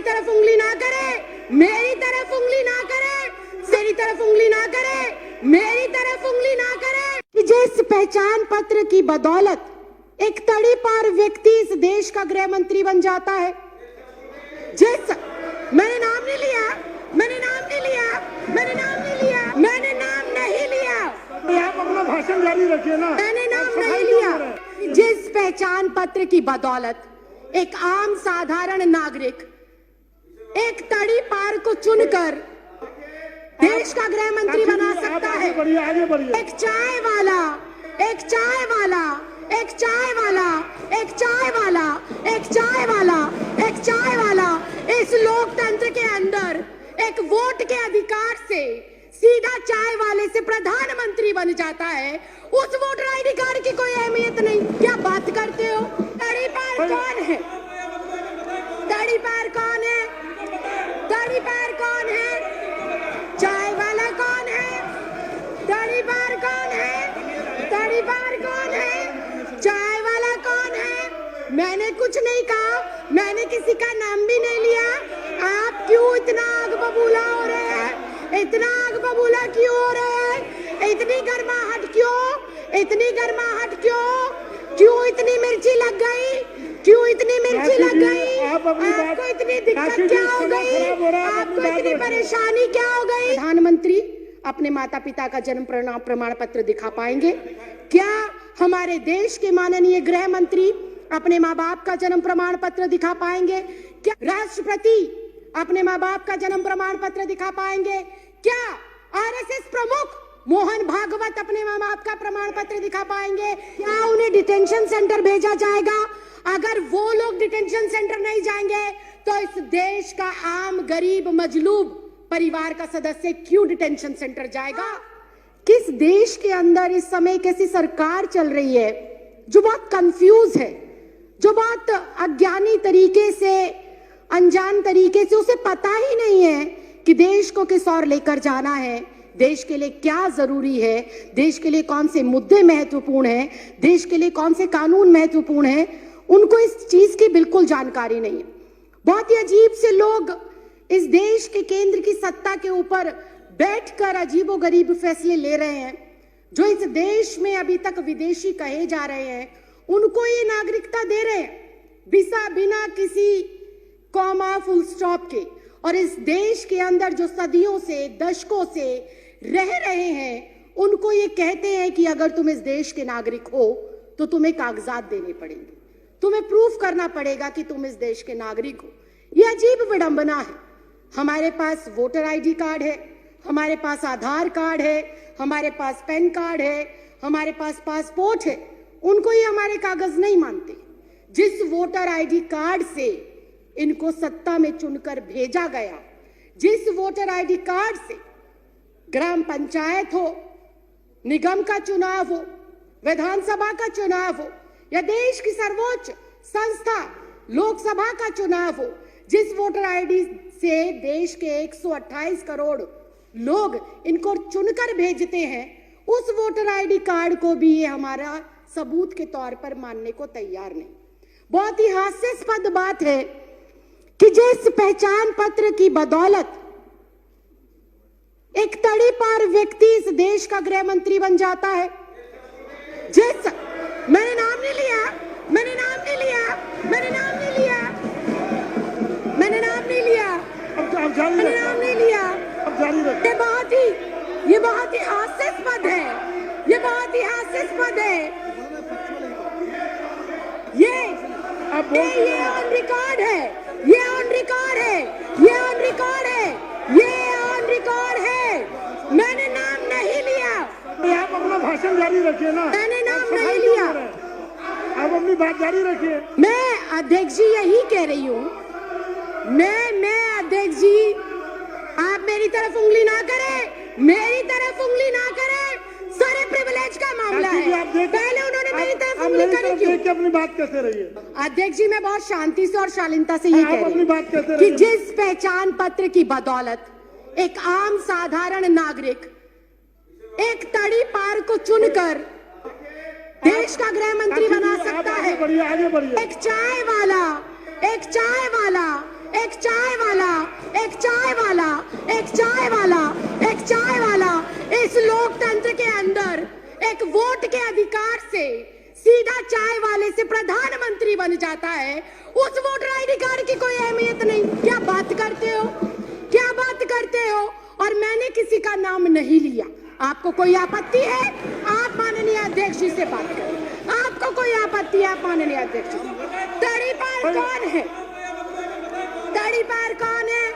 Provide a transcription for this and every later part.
तरफ उंगली ना करे, मेरी तरफ उंगली ना करे, तेरी तरफ उंगली ना करे, मेरी तरफ उंगली ना करे। जिस पहचान पत्र की बदौलत एक तड़ीपार व्यक्ति इस देश का गृह मंत्री बन जाता है, मैंने नाम नहीं लिया, मैंने नाम नहीं लिया, मैंने नाम नहीं लिया, मैंने नाम नहीं लिया। आप अपना भाषण जारी रखिए ना। मैंने नाम नहीं लिया। जिस पहचान पत्र की बदौलत एक आम साधारण नागरिक एक तड़ीपार को चुनकर देश का गृह मंत्री बना सकता है। आगे बढ़िए। एक चाय वाला, एक चाय वाला, एक चाय वाला, एक चाय वाला, एक चाय वाला, एक चाय वाला इस लोकतंत्र के अंदर एक वोट के अधिकार से सीधा चाय वाले से प्रधानमंत्री बन जाता है। उस वोटर आईडी कार्ड की कोई अहमियत नहीं। क्या बात करते हो? तड़ीपार कौन है? तड़ीपार कौन है? तड़ीपार कौन है? चाय वाला कौन है? तड़ीपार कौन है? तड़ीपार कौन है? चाय वाला कौन है? मैंने कुछ नहीं कहा, मैंने किसी का नाम भी नहीं लिया। आप क्यों इतना आग बबूला हो रहे हैं? इतना आग बबूला क्यों हो रहे हैं? इतनी गर्माहट क्यों? इतनी गर्माहट क्यों? क्यों इतनी मिर्ची लग गई? क्यों इतनी मिर्ची लग गई? आपको इतनी दिक्कत क्या हो गई? आपको इतनी परेशानी क्या हो गई? प्रधानमंत्री अपने माता पिता का जन्म प्रमाण पत्र दिखा पाएंगे क्या? हमारे देश के माननीय गृह मंत्री अपने माँ बाप का जन्म प्रमाण पत्र दिखा पाएंगे क्या? राष्ट्रपति अपने माँ बाप का जन्म प्रमाण पत्र दिखा पाएंगे क्या? आरएसएस प्रमुख मोहन भागवत अपने माँ बाप का प्रमाण पत्र दिखा पाएंगे क्या? उन्हें डिटेंशन सेंटर भेजा जाएगा? अगर वो लोग डिटेंशन सेंटर नहीं जाएंगे तो इस देश का आम गरीब मजलूब परिवार का सदस्य क्यों डिटेंशन सेंटर जाएगा? किस देश के अंदर इस समय कैसी सरकार चल रही है जो बहुत कंफ्यूज है, जो बहुत अज्ञानी तरीके से, अनजान तरीके से, उसे पता ही नहीं है कि देश को किस ओर लेकर जाना है, देश के लिए क्या जरूरी है, देश के लिए कौन से मुद्दे महत्वपूर्ण हैं, देश के लिए कौन से कानून महत्वपूर्ण हैं। उनको इस चीज की बिल्कुल जानकारी नहीं है। बहुत ही अजीब से लोग इस देश के केंद्र की सत्ता के ऊपर बैठकर अजीबोगरीब फैसले ले रहे हैं। जो इस देश में अभी तक विदेशी कहे जा रहे हैं उनको ये नागरिकता दे रहे हैं बिना किसी कॉमा फुल स्टॉप के। और इस देश के अंदर जो सदियों से, दशकों से रह रहे हैं उनको ये कहते हैं कि अगर तुम इस देश के नागरिक हो तो तुम्हें कागजात देने पड़ेंगे, तुम्हें प्रूफ करना पड़ेगा कि तुम इस देश के नागरिक हो। यह अजीब विडंबना है। हमारे पास वोटर आईडी कार्ड है, हमारे पास आधार कार्ड है, हमारे पास पैन कार्ड है, हमारे पास पासपोर्ट है, उनको ये हमारे कागज नहीं मानते। जिस वोटर आईडी कार्ड से इनको सत्ता में चुनकर भेजा गया, जिस वोटर आईडी कार्ड से ग्राम पंचायत हो, निगम का चुनाव हो, विधानसभा का चुनाव हो या देश की सर्वोच्च संस्था लोकसभा का चुनाव हो, जिस वोटर आईडी से देश के 128 करोड़ लोग इनको चुनकर भेजते हैं, उस वोटर आईडी कार्ड को भी ये हमारा सबूत के तौर पर मानने को तैयार नहीं। बहुत ही हास्यास्पद बात है कि जिस पहचान पत्र की बदौलत एक तड़ीपार व्यक्ति इस देश का गृह मंत्री बन जाता है, मैंने नाम नहीं लिया, मैंने नाम नहीं लिया, मैंने नाम नहीं लिया, मैंने नाम नहीं लिया, मैंने नाम नहीं लिया। ये बहुत ही हास्यास्पद है, ये बहुत ही हास्यास्पद है। ये ऑन रिकॉर्ड है, ये ऑन रिकॉर्ड है, ये ऑन रिकॉर्ड है, ये ऑन रिकॉर्ड है। मैंने नाम नहीं लिया। आप अपना भाषण जारी रखिए ना। मैंने नाम नहीं लिया। आप अपनी बात जारी रखिए। मैं अध्यक्ष जी यही कह रही हूँ, मैं अध्यक्ष जी, आप मेरी तरफ उंगली ना करें, मेरी तरफ उंगली ना करें। सारे प्रिविलेज का मामला है। पहले उन्होंने मेरी तरफ उंगली करी क्यों? अपनी बात कहते रहिए। अध्यक्ष जी, मैं बहुत शांति से और शालीनता से ये कह रही हूँ कि जिस पहचान पत्र की बदौलत एक आम साधारण नागरिक एक तड़ीपार को चुनकर देश का गृह मंत्री बना सकता है। आगे बढ़िए। एक चाय वाला, एक चाय वाला, एक चाय वाला एक चाय वाला एक चाय वाला एक चाय वाला इस लोकतंत्र के अंदर एक वोट के अधिकार से सीधा चाय वाले से प्रधानमंत्री बन जाता है, उस वोटर आईडी कार्ड की कोई अहमियत नहीं। क्या बात करते हो, क्या बात करते हो? और मैंने किसी का नाम नहीं लिया। आपको कोई आपत्ति है? आप माननीय अध्यक्ष जी से बात करें। आपको कोई आपत्ति है? आप माननीय अध्यक्ष जी से। तड़ीपार कौन है? तड़ीपार कौन है?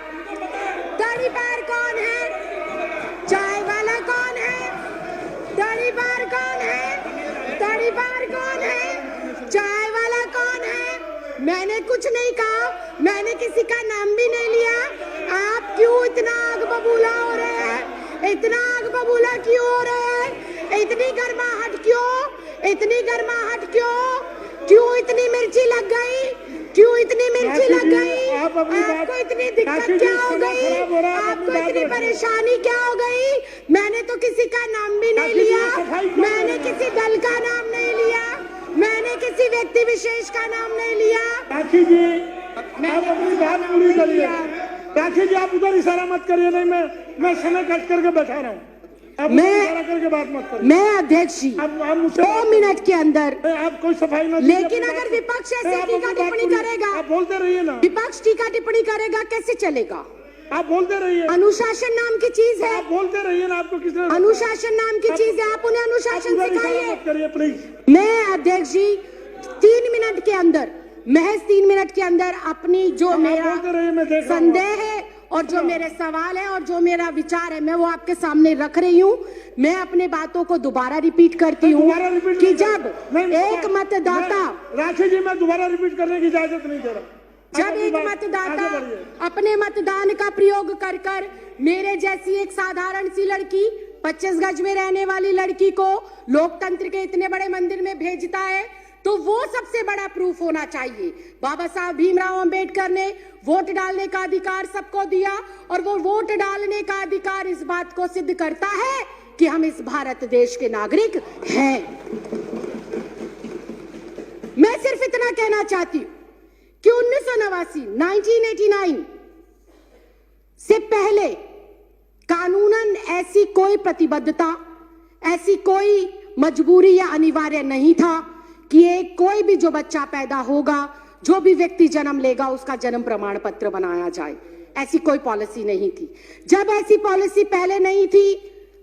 तड़ीपार कौन है? चाय वाला कौन है? तड़ीपार कौन है? तड़ीपार कौन है? चाय वाला कौन है? मैंने कुछ नहीं कहा, मैंने किसी का नाम भी नहीं लिया। आप क्यों इतना आग बबूला हो रहे हैं? इतना आग बबूला क्यों हो रहे हैं? इतनी गर्माहट क्यों? इतनी गर्माहट क्यों? क्यों इतनी मिर्ची लग गई? क्यों इतनी मिर्ची लग गई? आपको इतनी दिक्कत क्या हो गई? आपको इतनी परेशानी क्या हो गई? मैंने तो किसी का नाम भी नहीं लिया, मैंने किसी दल का नाम नहीं लिया, मैंने किसी व्यक्ति विशेष का नाम नहीं लिया। राखी जी, आप अपनी बात पूरी करिए। राखी जी, आप उधर इशारा मत करिए। नहीं, मैं समय कट करके बैठा रहा हूँ। आप इशारा करके बात मत करिए। मैं अध्यक्ष जी आप मुझसे 2 मिनट के अंदर, आप कोई सफाई ना। लेकिन अगर विपक्ष ऐसे टीका टिप्पणी करेगा, आप बोलते रहिए ना। विपक्ष टीका टिप्पणी करेगा, कैसे चलेगा? आप बोलते रहिए। अनुशासन नाम की चीज है, आप बोलते रहिए ना। आपको किसने? अनुशासन नाम की चीज है, आप उन्हें अनुशासन सिखाइए। मत करिए प्लीज। मैं अध्यक्ष जी 3 मिनट के अंदर, महज 3 मिनट के अंदर अपनी जो मेरा संदेह है और जो मेरे सवाल है और जो मेरा विचार है, मैं वो आपके सामने रख रही हूँ। मैं अपने बातों को दोबारा रिपीट करती हूँ कि जब एक मतदाता, राखी जी, मैं दोबारा रिपीट करने की इजाजत नहीं दे रहा। जब एक मतदाता अपने मतदान का प्रयोग कर कर मेरे जैसी एक साधारण सी लड़की, 25 गज में रहने वाली लड़की को लोकतंत्र के इतने बड़े मंदिर में भेजता है, तो वो सबसे बड़ा प्रूफ होना चाहिए। बाबा साहब भीमराव अंबेडकर ने वोट डालने का अधिकार सबको दिया, और वो वोट डालने का अधिकार इस बात को सिद्ध करता है कि हम इस भारत देश के नागरिक हैं। मैं सिर्फ इतना कहना चाहती हूं कि 1989 से पहले कानूनन ऐसी कोई प्रतिबद्धता, ऐसी कोई मजबूरी या अनिवार्य नहीं था कि एक कोई भी जो बच्चा पैदा होगा, जो भी व्यक्ति जन्म लेगा, उसका जन्म प्रमाण पत्र बनाया जाए। ऐसी कोई पॉलिसी नहीं थी। जब ऐसी पॉलिसी पहले नहीं थी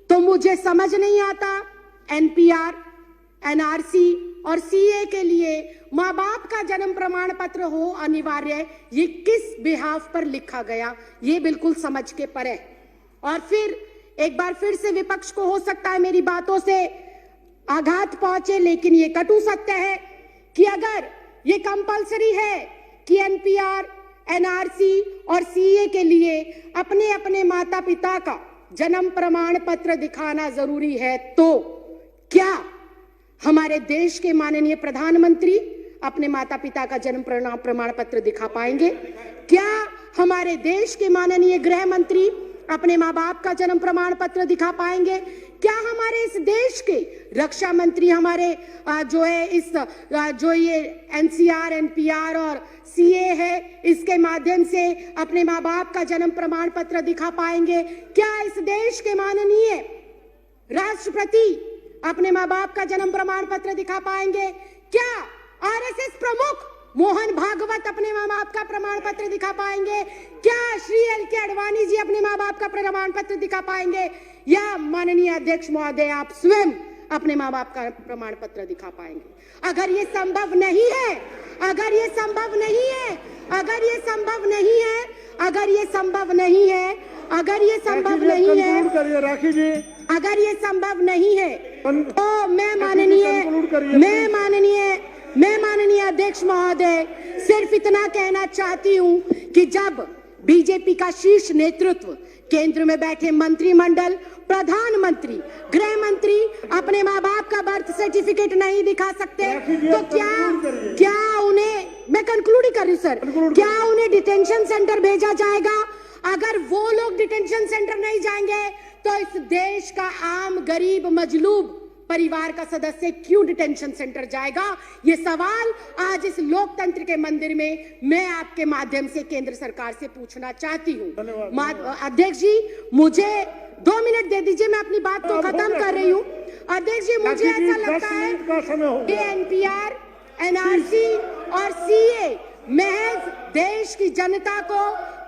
तो मुझे समझ नहीं आता एनपीआर, एनआरसी और सीए के लिए माँ बाप का जन्म प्रमाण पत्र हो अनिवार्य, ये किस बिहाफ पर लिखा गया, ये बिल्कुल समझ के परे। और फिर एक बार फिर से विपक्ष को हो सकता है मेरी बातों से आघात पहुंचे, लेकिन ये कटु सत्य है कि अगर ये कंपलसरी है कि एनपीआर, एनआरसी और सीए के लिए अपने अपने माता पिता का जन्म प्रमाण पत्र दिखाना जरूरी है, तो क्या हमारे देश के माननीय प्रधानमंत्री अपने माता पिता का जन्म प्रमाण पत्र दिखा पाएंगे? क्या हमारे देश के माननीय गृह मंत्री अपने माँ बाप का जन्म प्रमाण पत्र दिखा पाएंगे? क्या हमारे इस देश के रक्षा मंत्री हमारे जो ये एनसीआर, एनपीआर और सीए है, इसके माध्यम से अपने माँ बाप का जन्म प्रमाण पत्र दिखा पाएंगे? क्या इस देश के माननीय राष्ट्रपति अपने माँ बाप का जन्म प्रमाण पत्र दिखा पाएंगे? क्या आरएसएस प्रमुख मोहन भागवत अपने माँ बाप का प्रमाण पत्र दिखा पाएंगे? क्या श्री एल.के. आडवाणी जी अपने माँ बाप का प्रमाण पत्र दिखा पाएंगे? या माननीय अध्यक्ष महोदय आप स्वयं अपने माँ बाप का प्रमाण पत्र दिखा पाएंगे? अगर ये संभव नहीं है, अगर ये संभव नहीं है, अगर ये संभव नहीं है, अगर ये संभव नहीं है, अगर ये संभव नहीं है, राखी जी, अगर ये संभव नहीं है, तो मैं माननीय अध्यक्ष महोदय सिर्फ इतना कहना चाहती हूं कि जब बीजेपी का शीर्ष नेतृत्व, केंद्र में बैठे मंत्रिमंडल, प्रधानमंत्री, गृह मंत्री अपने माँ बाप का बर्थ सर्टिफिकेट नहीं दिखा सकते, तो क्या उन्हें, मैं कंक्लूड ही कर रही हूँ सर, क्या उन्हें डिटेंशन सेंटर भेजा जाएगा? अगर वो लोग डिटेंशन सेंटर नहीं जाएंगे तो इस देश का आम गरीब मजलूब परिवार का सदस्य क्यों डिटेंशन सेंटर जाएगा? ये सवाल आज इस लोकतंत्र के मंदिर में मैं आपके माध्यम से केंद्र सरकार से पूछना चाहती हूँ। अध्यक्ष जी, मुझे 2 मिनट दे दीजिए, मैं अपनी बात को खत्म कर रही हूँ। अध्यक्ष जी, मुझे ऐसा लगता है कि एनपीआर, एनआरसी और सीए महज देश की जनता को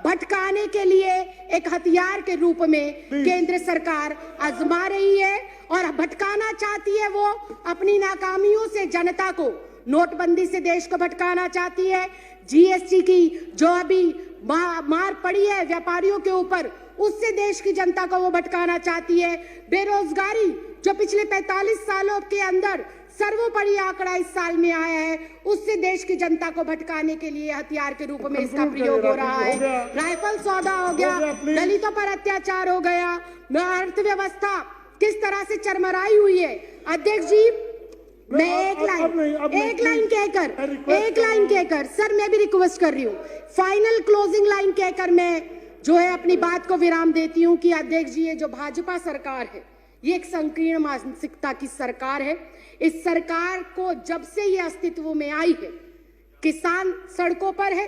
भटकाने के लिए एक हथियार के रूप में केंद्र सरकार आजमा रही है और भटकाना चाहती है वो अपनी नाकामियों से जनता को। नोटबंदी से देश को भटकाना चाहती है, जीएसटी की जो अभी मार पड़ी है व्यापारियों के ऊपर, उससे देश की जनता को वो भटकाना चाहती है। बेरोजगारी जो पिछले 45 सालों के अंदर सर्वोपरि आंकड़ा इस साल में आया है, उससे देश की जनता को भटकाने के लिए हथियार के रूप में इसका प्रयोग हो रहा है। राइफल सौदा हो गया, दलितों पर अत्याचार हो गया, अर्थव्यवस्था किस तरह से चरमराई हुई है। अध्यक्ष जी, मैं एक लाइन कहकर सर, मैं भी रिक्वेस्ट कर रही हूँ, फाइनल क्लोजिंग लाइन कहकर मैं जो है अपनी बात को विराम देती हूँ कि अध्यक्ष जी, ये जो भाजपा सरकार है, ये एक संकीर्ण मानसिकता की सरकार है। इस सरकार को जब से ये अस्तित्व में आई है, किसान सड़कों पर है,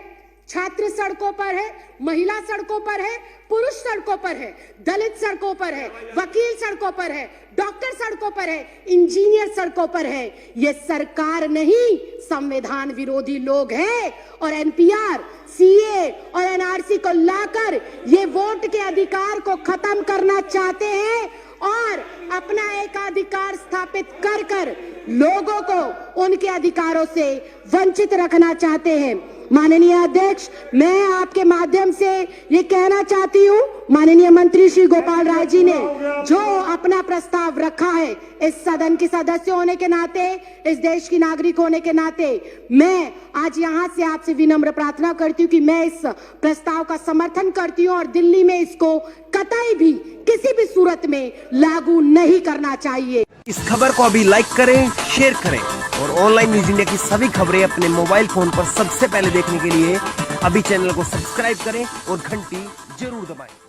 छात्र सड़कों पर है, महिला सड़कों पर है, पुरुष सड़कों पर है, दलित सड़कों पर है, वकील सड़कों पर है, डॉक्टर सड़कों पर है, इंजीनियर सड़कों पर है। ये सरकार नहीं, संविधान विरोधी लोग हैं और एनपीआर, सीए और एनआरसी को लाकर ये वोट के अधिकार को खत्म करना चाहते हैं और अपना एकाधिकार स्थापित कर कर लोगों को उनके अधिकारों से वंचित रखना चाहते हैं। माननीय अध्यक्ष, मैं आपके माध्यम से ये कहना चाहती हूँ, माननीय मंत्री श्री गोपाल राय जी ने जो अपना प्रस्ताव रखा है, इस सदन के सदस्य होने के नाते, इस देश की नागरिक होने के नाते, मैं आज यहाँ से आपसे विनम्र प्रार्थना करती हूँ कि मैं इस प्रस्ताव का समर्थन करती हूँ और दिल्ली में इसको कतई भी किसी भी सूरत में लागू नहीं करना चाहिए। इस खबर को अभी लाइक करें, शेयर करें और ऑनलाइन न्यूज इंडिया की सभी खबरें अपने मोबाइल फोन पर सबसे पहले देखने के लिए अभी चैनल को सब्सक्राइब करें और घंटी जरूर दबाएं।